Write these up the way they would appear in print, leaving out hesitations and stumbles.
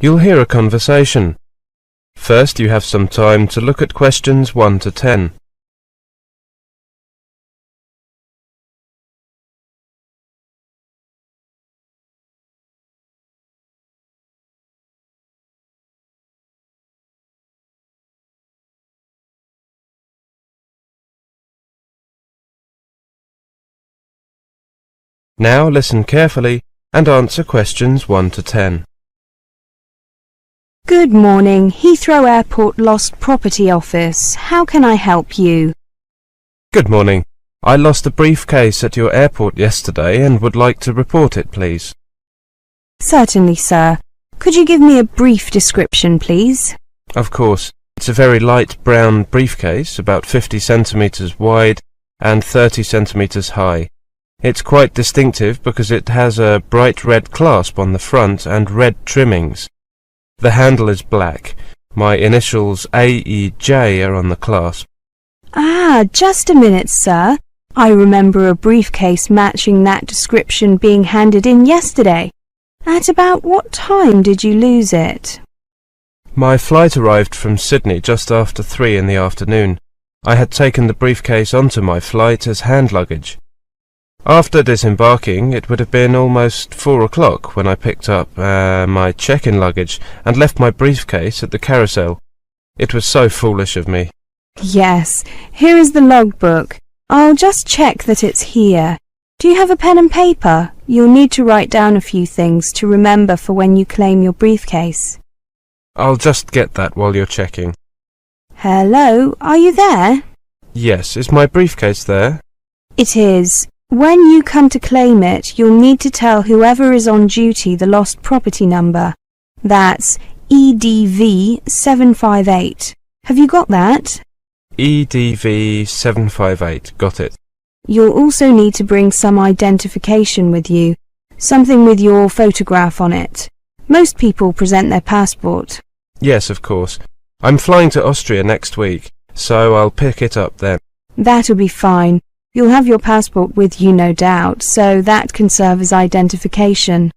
You'll hear a conversation. First, you have some time to look at questions 1 to 10. Now listen carefully and answer questions 1 to 10. Good morning, Heathrow Airport Lost Property Office. How can I help you? Good morning. I lost a briefcase at your airport yesterday and would like to report it, please. Certainly, sir. Could you give me a brief description, please? Of course. It's a very light brown briefcase, about 50 centimetres wide and 30 centimetres high. It's quite distinctive because it has a bright red clasp on the front and red trimmings. The handle is black. My initials AEJ are on the clasp. Ah, just a minute, sir. I remember a briefcase matching that description being handed in yesterday. At about what time did you lose it? My flight arrived from Sydney just after 3 in the afternoon. I had taken the briefcase onto my flight as hand luggage. After disembarking, it would have been almost 4 o'clock when I picked up my check-in luggage and left my briefcase at the carousel. It was so foolish of me. Yes, here is the logbook. I'll just check that it's here. Do you have a pen and paper? You'll need to write down a few things to remember for when you claim your briefcase. I'll just get that while you're checking. Hello, are you there? Yes, is my briefcase there? It is. When you come to claim it, you'll need to tell whoever is on duty the lost property number. That's EDV 758. Have you got that? EDV 758, got it. You'll also need to bring some identification with you, something with your photograph on it. Most people present their passport. Yes, of course. I'm flying to Austria next week, so I'll pick it up then. That'll be fine. You'll have your passport with you, no doubt, so that can serve as identification.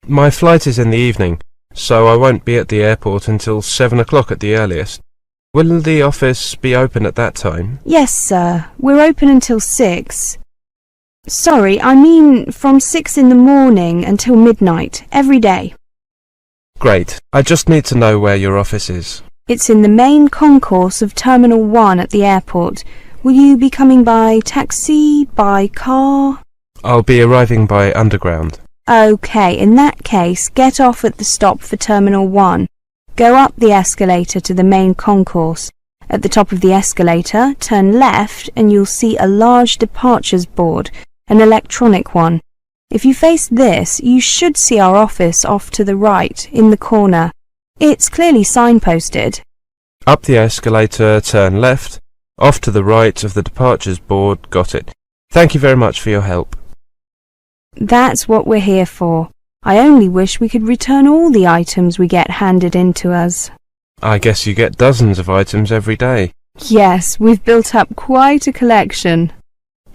My flight is in the evening, so I won't be at the airport until 7 o'clock at the earliest. Will the office be open at that time? Yes, sir. We're open until 6. Sorry, I mean from 6 in the morning until midnight, every day. Great. I just need to know where your office is. It's in the main concourse of Terminal 1 at the airport. Will you be coming by taxi, by car? I'll be arriving by underground. OK, in that case, get off at the stop for Terminal 1. Go up the escalator to the main concourse. At the top of the escalator, turn left and you'll see a large departures board, an electronic one. If you face this, you should see our office off to the right, in the corner. It's clearly signposted. Up the escalator, turn left. Off to the right of the departures board, got it. Thank you very much for your help. That's what we're here for. I only wish we could return all the items we get handed in to us. I guess you get dozens of items every day. Yes, we've built up quite a collection.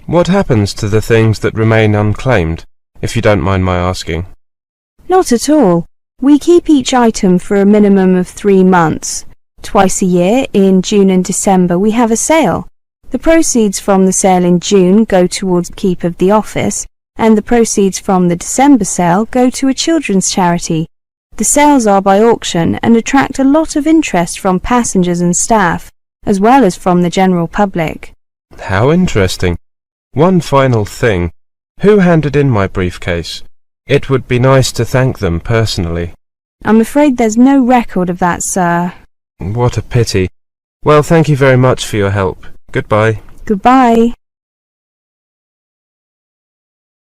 What happens to the things that remain unclaimed, if you don't mind my asking? Not at all. We keep each item for a minimum of 3 months. Twice a year, in June and December, we have a sale. The proceeds from the sale in June go towards the keep of the office, and the proceeds from the December sale go to a children's charity. The sales are by auction and attract a lot of interest from passengers and staff, as well as from the general public. How interesting. One final thing. Who handed in my briefcase? It would be nice to thank them personally. I'm afraid there's no record of that, sir. What a pity. Well, thank you very much for your help. Goodbye. Goodbye.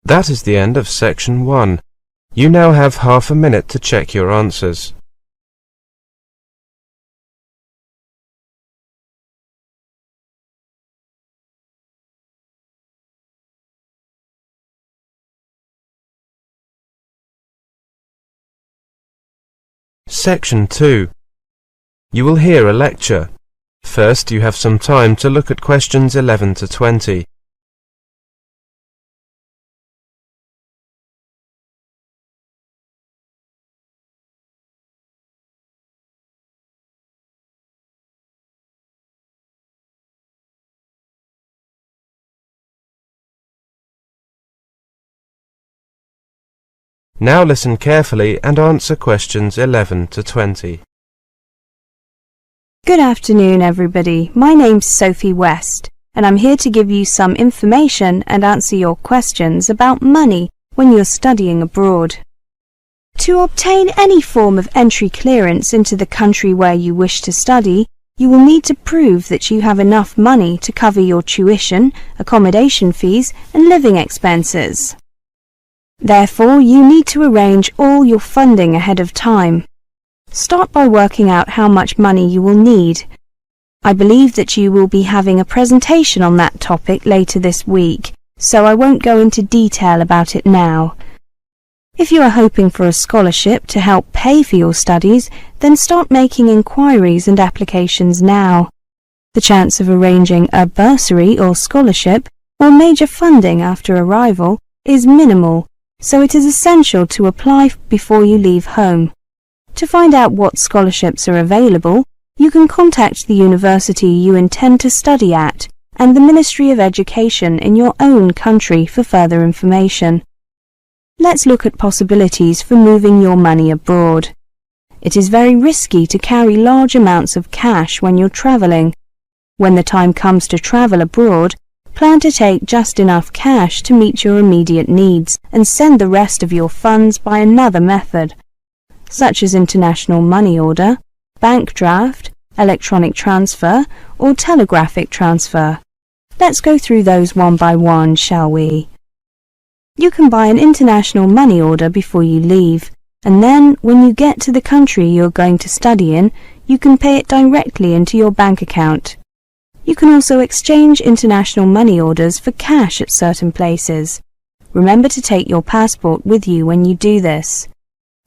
That is the end of section 1. You now have half a minute to check your answers. Section 2. You will hear a lecture. First, you have some time to look at questions 11 to 20. Now listen carefully and answer questions 11 to 20. Good afternoon, everybody. My name's Sophie West, and I'm here to give you some information and answer your questions about money when you're studying abroad. To obtain any form of entry clearance into the country where you wish to study, you will need to prove that you have enough money to cover your tuition, accommodation fees, and living expenses. Therefore, you need to arrange all your funding ahead of time. Start by working out how much money you will need. I believe that you will be having a presentation on that topic later this week, so I won't go into detail about it now. If you are hoping for a scholarship to help pay for your studies, then start making inquiries and applications now. The chance of arranging a bursary or scholarship or major funding after arrival is minimal, so it is essential to apply before you leave home. To find out what scholarships are available, you can contact the university you intend to study at and the Ministry of Education in your own country for further information. Let's look at possibilities for moving your money abroad. It is very risky to carry large amounts of cash when you're travelling. When the time comes to travel abroad, plan to take just enough cash to meet your immediate needs and send the rest of your funds by another method, such as international money order, bank draft, electronic transfer, or telegraphic transfer. Let's go through those one by one, shall we? You can buy an international money order before you leave, and then when you get to the country you're going to study in, you can pay it directly into your bank account. You can also exchange international money orders for cash at certain places. Remember to take your passport with you when you do this.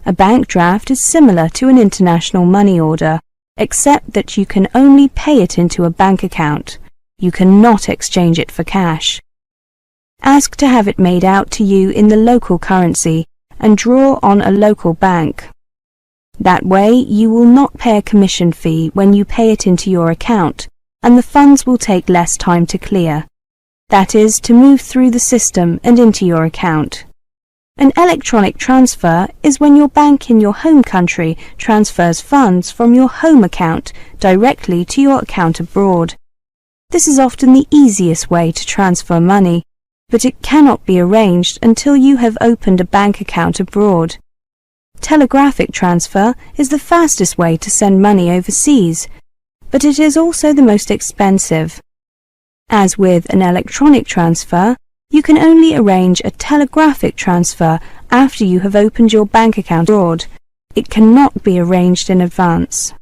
A bank draft is similar to an international money order, except that you can only pay it into a bank account. You cannot exchange it for cash. Ask to have it made out to you in the local currency and draw on a local bank. That way you will not pay a commission fee when you pay it into your account, and the funds will take less time to clear. That is, to move through the system and into your account. An electronic transfer is when your bank in your home country transfers funds from your home account directly to your account abroad. This is often the easiest way to transfer money, but it cannot be arranged until you have opened a bank account abroad. Telegraphic transfer is the fastest way to send money overseas, but it is also the most expensive. As with an electronic transfer, you can only arrange a telegraphic transfer after you have opened your bank account abroad. It cannot be arranged in advance.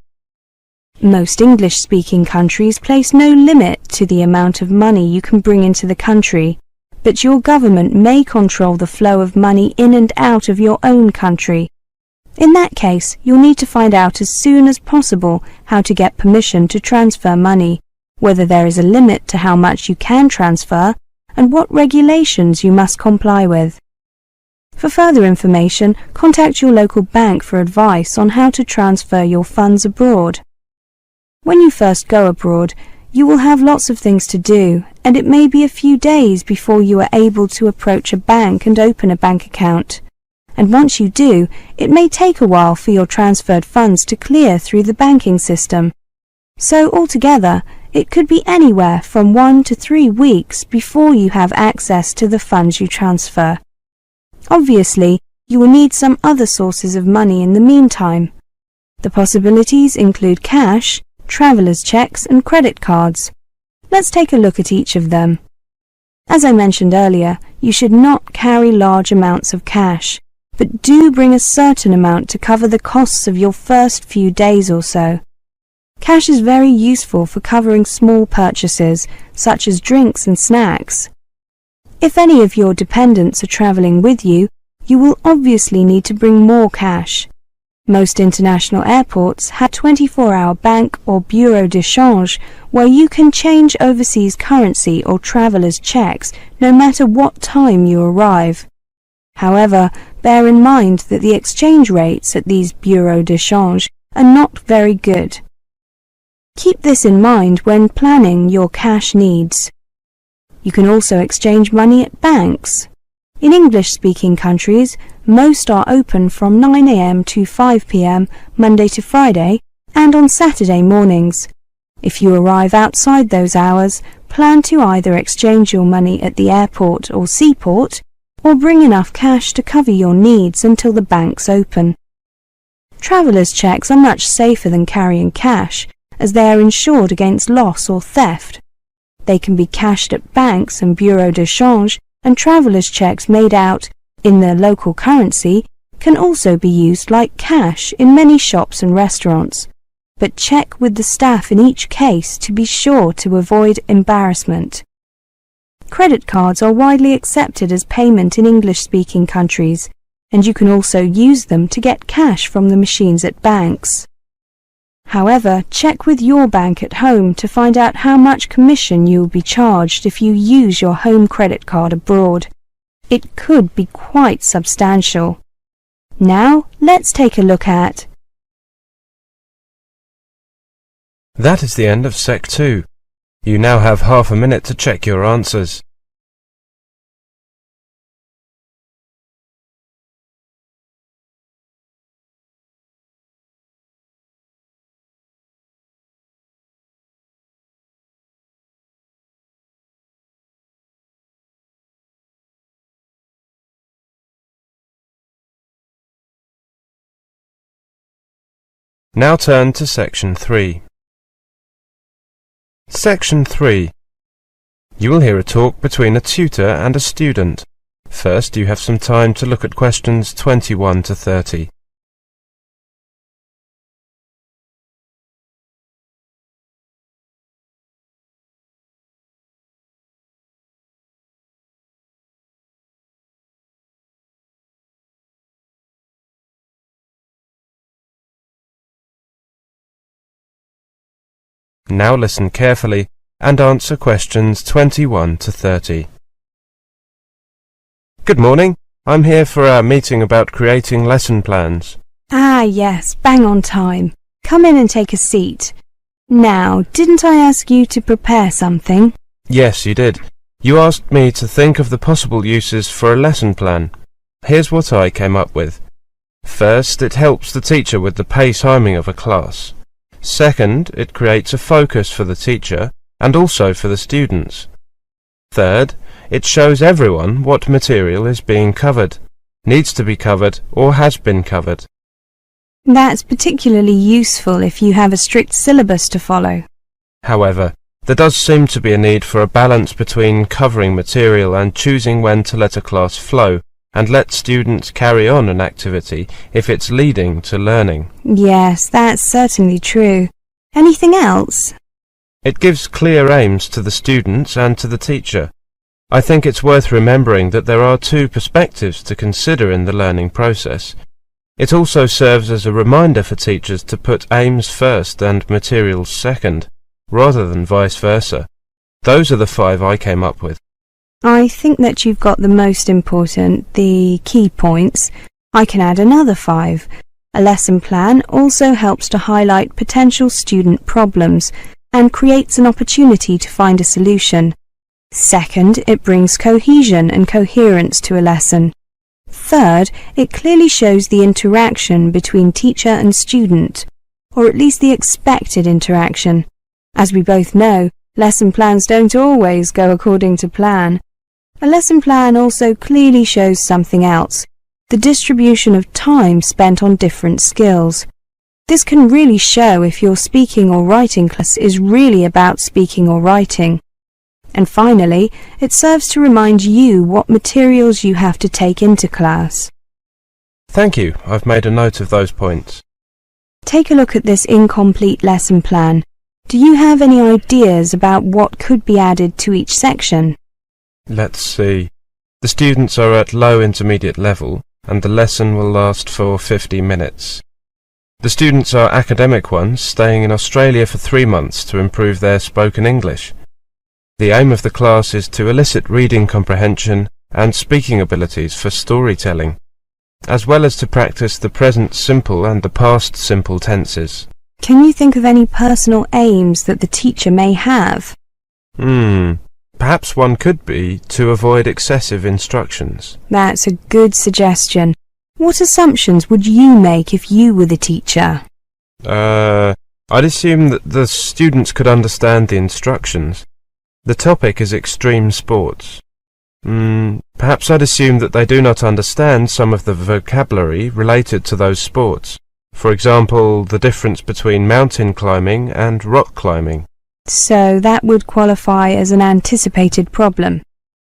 Most English-speaking countries place no limit to the amount of money you can bring into the country, but your government may control the flow of money in and out of your own country. In that case, you'll need to find out as soon as possible how to get permission to transfer money, whether there is a limit to how much you can transfer, and what regulations you must comply with. For further information, contact your local bank for advice on how to transfer your funds abroad. When you first go abroad, you will have lots of things to do, and it may be a few days before you are able to approach a bank and open a bank account. And once you do, it may take a while for your transferred funds to clear through the banking system. So altogether, it could be anywhere from 1 to 3 weeks before you have access to the funds you transfer. Obviously, you will need some other sources of money in the meantime. The possibilities include cash, traveller's checks and credit cards. Let's take a look at each of them. As I mentioned earlier, you should not carry large amounts of cash, but do bring a certain amount to cover the costs of your first few days or so. Cash is very useful for covering small purchases, such as drinks and snacks. If any of your dependents are travelling with you, you will obviously need to bring more cash. Most international airports have 24-hour bank or bureau de change where you can change overseas currency or traveller's checks no matter what time you arrive. However, bear in mind that the exchange rates at these bureau de change are not very good. Keep this in mind when planning your cash needs. You can also exchange money at banks. In English-speaking countries, most are open from 9 a.m. to 5 p.m. Monday to Friday and on Saturday mornings. If you arrive outside those hours, plan to either exchange your money at the airport or seaport or bring enough cash to cover your needs until the banks open. Travellers' cheques are much safer than carrying cash, as they are insured against loss or theft. They can be cashed at banks and bureaux de change, and travellers' cheques made out in their local currency can also be used like cash in many shops and restaurants. But check with the staff in each case to be sure to avoid embarrassment. Credit cards are widely accepted as payment in English-speaking countries, and you can also use them to get cash from the machines at banks. However, check with your bank at home to find out how much commission you will be charged if you use your home credit card abroad. It could be quite substantial. Now, let's take a look at. That is the end of Sec 2. You now have half a minute to check your answers. Now turn to Section 3. Section 3. You will hear a talk between a tutor and a student. First, you have some time to look at questions 21 to 30. Now listen carefully and answer questions 21 to 30. Good morning. I'm here for our meeting about creating lesson plans. Ah, yes, bang on time. Come in and take a seat. Now, didn't I ask you to prepare something? Yes, you did. You asked me to think of the possible uses for a lesson plan. Here's what I came up with. First, it helps the teacher with the pace timing of a class. Second, it creates a focus for the teacher and also for the students. Third, it shows everyone what material is being covered, needs to be covered, or has been covered. That's particularly useful if you have a strict syllabus to follow. However, there does seem to be a need for a balance between covering material and choosing when to let a class flow and let students carry on an activity if it's leading to learning. Yes, that's certainly true. Anything else? It gives clear aims to the students and to the teacher. I think it's worth remembering that there are two perspectives to consider in the learning process. It also serves as a reminder for teachers to put aims first and materials second, rather than vice versa. Those are the 5 I came up with. I think that you've got the most important, the key points. I can add another 5. A lesson plan also helps to highlight potential student problems and creates an opportunity to find a solution. Second, it brings cohesion and coherence to a lesson. Third, it clearly shows the interaction between teacher and student, or at least the expected interaction. As we both know, lesson plans don't always go according to plan. A lesson plan also clearly shows something else, the distribution of time spent on different skills. This can really show if your speaking or writing class is really about speaking or writing. And finally, it serves to remind you what materials you have to take into class. Thank you. I've made a note of those points. Take a look at this incomplete lesson plan. Do you have any ideas about what could be added to each section? Let's see. The students are at low intermediate level, and the lesson will last for 50 minutes. The students are academic ones, staying in Australia for 3 months to improve their spoken English. The aim of the class is to elicit reading comprehension and speaking abilities for storytelling, as well as to practice the present simple and the past simple tenses. Can you think of any personal aims that the teacher may have? Perhaps one could be to avoid excessive instructions. That's a good suggestion. What assumptions would you make if you were the teacher? I'd assume that the students could understand the instructions. The topic is extreme sports. Perhaps I'd assume that they do not understand some of the vocabulary related to those sports. For example, the difference between mountain climbing and rock climbing. So that would qualify as an anticipated problem.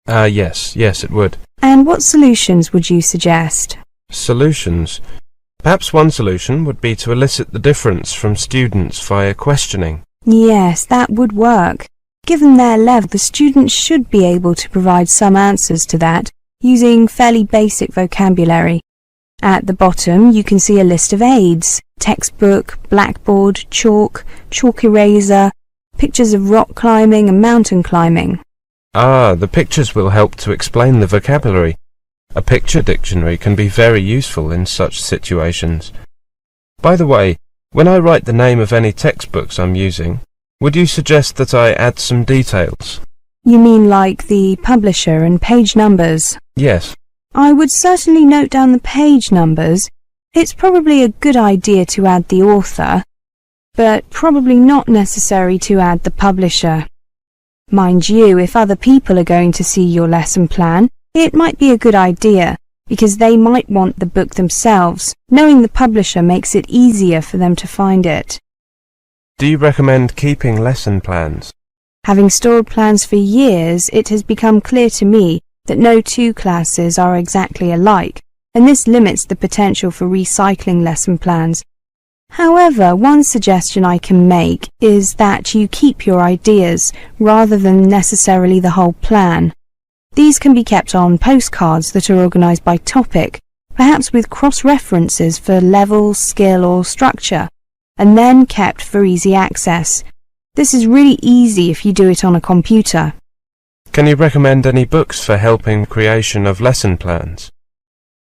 Yes, it would. And what solutions would you suggest? Solutions. Perhaps one solution would be to elicit the difference from students via questioning. Yes, that would work. Given their level, the students should be able to provide some answers to that using fairly basic vocabulary. At the bottom, you can see a list of aids: textbook, blackboard, chalk eraser, pictures of rock climbing and mountain climbing. The pictures will help to explain the vocabulary. A picture dictionary can be very useful in such situations. By the way, when I write the name of any textbooks I'm using, would you suggest that I add some details? You mean like the publisher and page numbers? Yes. I would certainly note down the page numbers. It's probably a good idea to add the author, but probably not necessary to add the publisher. Mind you, if other people are going to see your lesson plan, it might be a good idea, because they might want the book themselves. Knowing the publisher makes it easier for them to find it. Do you recommend keeping lesson plans? Having stored plans for years, it has become clear to me that no two classes are exactly alike, and this limits the potential for recycling lesson plans. However, one suggestion I can make is that you keep your ideas rather than necessarily the whole plan. These can be kept on postcards that are organised by topic, perhaps with cross-references for level, skill or structure, and then kept for easy access. This is really easy if you do it on a computer. Can you recommend any books for helping creation of lesson plans?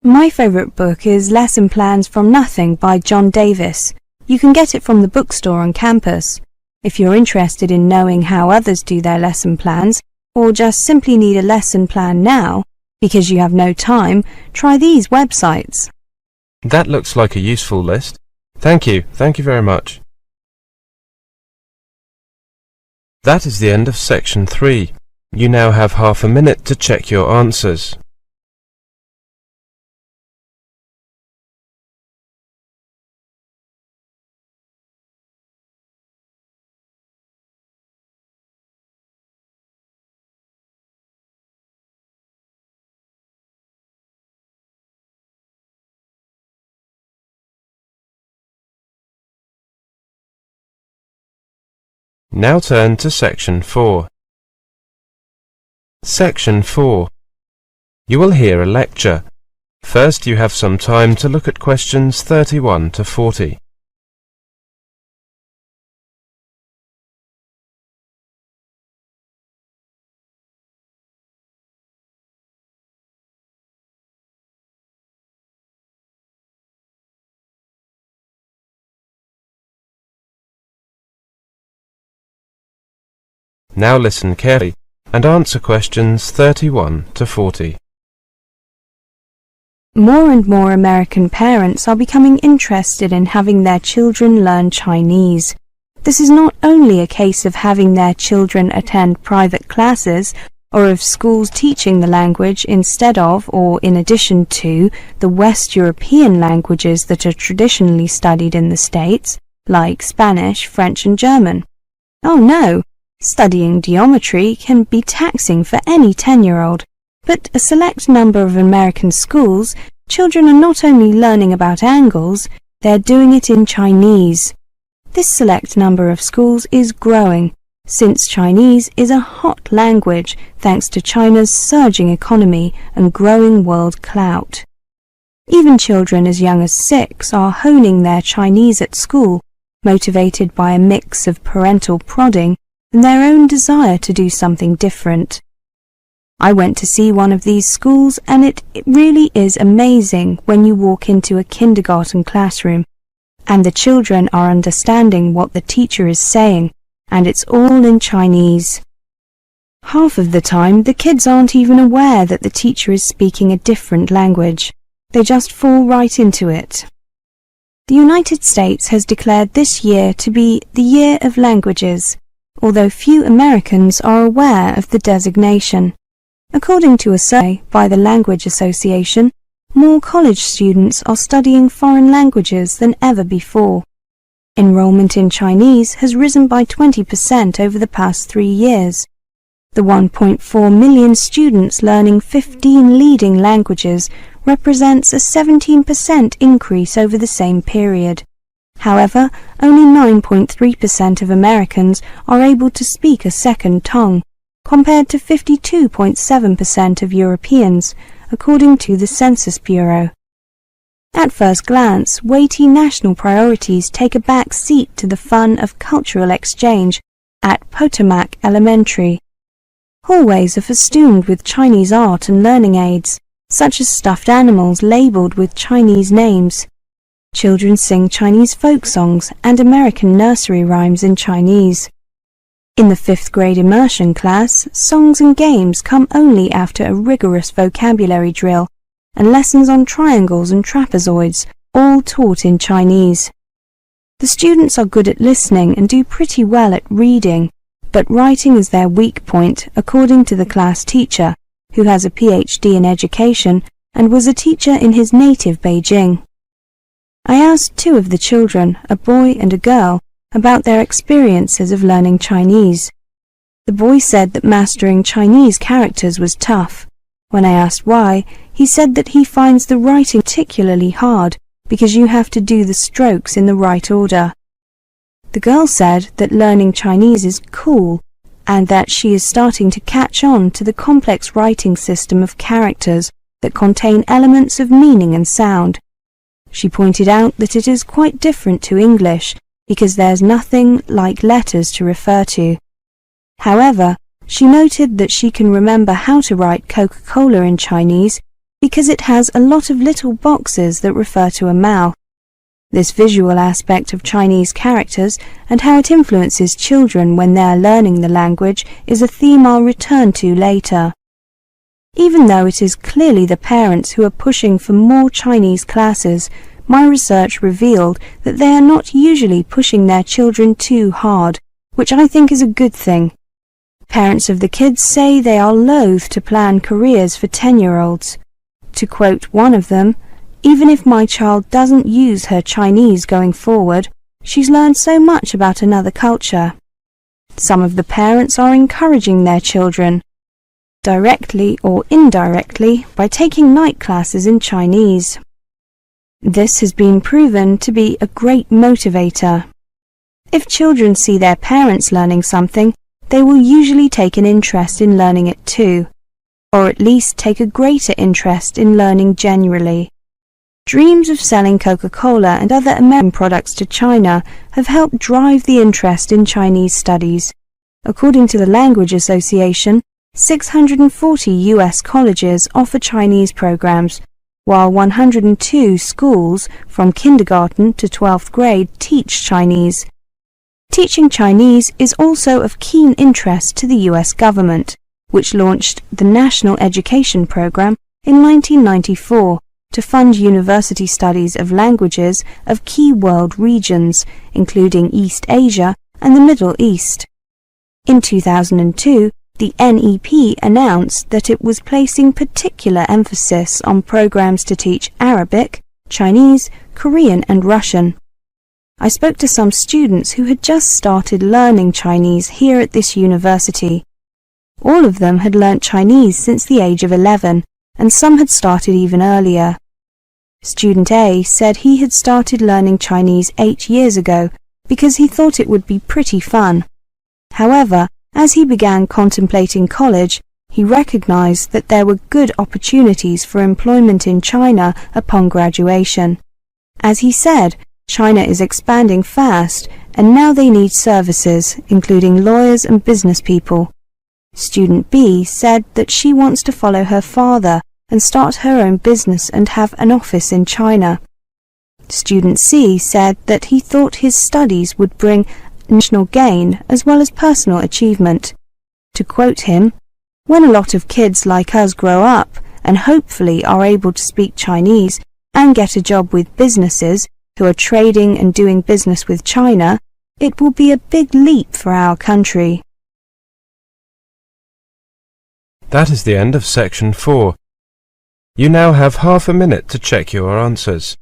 My favourite book is Lesson Plans from Nothing by John Davis. You can get it from the bookstore on campus. If you're interested in knowing how others do their lesson plans, or just simply need a lesson plan now because you have no time, try these websites. That looks like a useful list. Thank you very much. That is the end of section 3. You now have half a minute to check your answers. Now turn to section 4. Section 4. You will hear a lecture. First, you have some time to look at questions 31 to 40. Now listen carefully and answer questions 31 to 40. More and more American parents are becoming interested in having their children learn Chinese. This is not only a case of having their children attend private classes or of schools teaching the language instead of or in addition to the West European languages that are traditionally studied in the States, like Spanish, French and German. Oh no! Studying geometry can be taxing for any 10-year-old, but a select number of American schools, children are not only learning about angles, they're doing it in Chinese. This select number of schools is growing, since Chinese is a hot language thanks to China's surging economy and growing world clout. Even children as young as 6 are honing their Chinese at school, motivated by a mix of parental prodding and their own desire to do something different. I went to see one of these schools and it really is amazing when you walk into a kindergarten classroom and the children are understanding what the teacher is saying and it's all in Chinese. Half of the time, the kids aren't even aware that the teacher is speaking a different language. They just fall right into it. The United States has declared this year to be the Year of Languages, although few Americans are aware of the designation. According to a survey by the Language Association, more college students are studying foreign languages than ever before. Enrollment in Chinese has risen by 20% over the past 3 years. The 1.4 million students learning 15 leading languages represents a 17% increase over the same period. However, only 9.3% of Americans are able to speak a second tongue, compared to 52.7% of Europeans, according to the Census Bureau. At first glance, weighty national priorities take a back seat to the fun of cultural exchange at Potomac Elementary. Hallways are festooned with Chinese art and learning aids, such as stuffed animals labeled with Chinese names. Children sing Chinese folk songs and American nursery rhymes in Chinese. In the 5th grade immersion class, songs and games come only after a rigorous vocabulary drill and lessons on triangles and trapezoids, all taught in Chinese. The students are good at listening and do pretty well at reading, but writing is their weak point, according to the class teacher, who has a PhD in education and was a teacher in his native Beijing. I asked 2 of the children, a boy and a girl, about their experiences of learning Chinese. The boy said that mastering Chinese characters was tough. When I asked why, he said that he finds the writing particularly hard because you have to do the strokes in the right order. The girl said that learning Chinese is cool and that she is starting to catch on to the complex writing system of characters that contain elements of meaning and sound. She pointed out that it is quite different to English because there's nothing like letters to refer to. However, she noted that she can remember how to write Coca-Cola in Chinese because it has a lot of little boxes that refer to a mouth. This visual aspect of Chinese characters and how it influences children when they are learning the language is a theme I'll return to later. Even though it is clearly the parents who are pushing for more Chinese classes, my research revealed that they are not usually pushing their children too hard, which I think is a good thing. Parents of the kids say they are loath to plan careers for 10-year-olds. To quote one of them, "Even if my child doesn't use her Chinese going forward, she's learned so much about another culture." Some of the parents are encouraging their children, directly or indirectly, by taking night classes in Chinese. This has been proven to be a great motivator. If children see their parents learning something, they will usually take an interest in learning it too, or at least take a greater interest in learning generally. Dreams of selling Coca-Cola and other American products to China have helped drive the interest in Chinese studies. According to the Language Association, 640 U.S. colleges offer Chinese programs, while 102 schools from kindergarten to 12th grade teach Chinese. Teaching Chinese is also of keen interest to the U.S. government, which launched the National Education Program in 1994 to fund university studies of languages of key world regions, including East Asia and the Middle East. In 2002, the NEP announced that it was placing particular emphasis on programs to teach Arabic, Chinese, Korean and Russian. I spoke to some students who had just started learning Chinese here at this university. All of them had learnt Chinese since the age of 11, and some had started even earlier. Student A said he had started learning Chinese 8 years ago because he thought it would be pretty fun. However, as he began contemplating college, he recognized that there were good opportunities for employment in China upon graduation. As he said, China is expanding fast, and now they need services, including lawyers and business people. Student B said that she wants to follow her father and start her own business and have an office in China. Student C said that he thought his studies would bring national gain as well as personal achievement. To quote him, "When a lot of kids like us grow up and hopefully are able to speak Chinese and get a job with businesses who are trading and doing business with China, it will be a big leap for our country." That is the end of section 4. You now have half a minute to check your answers.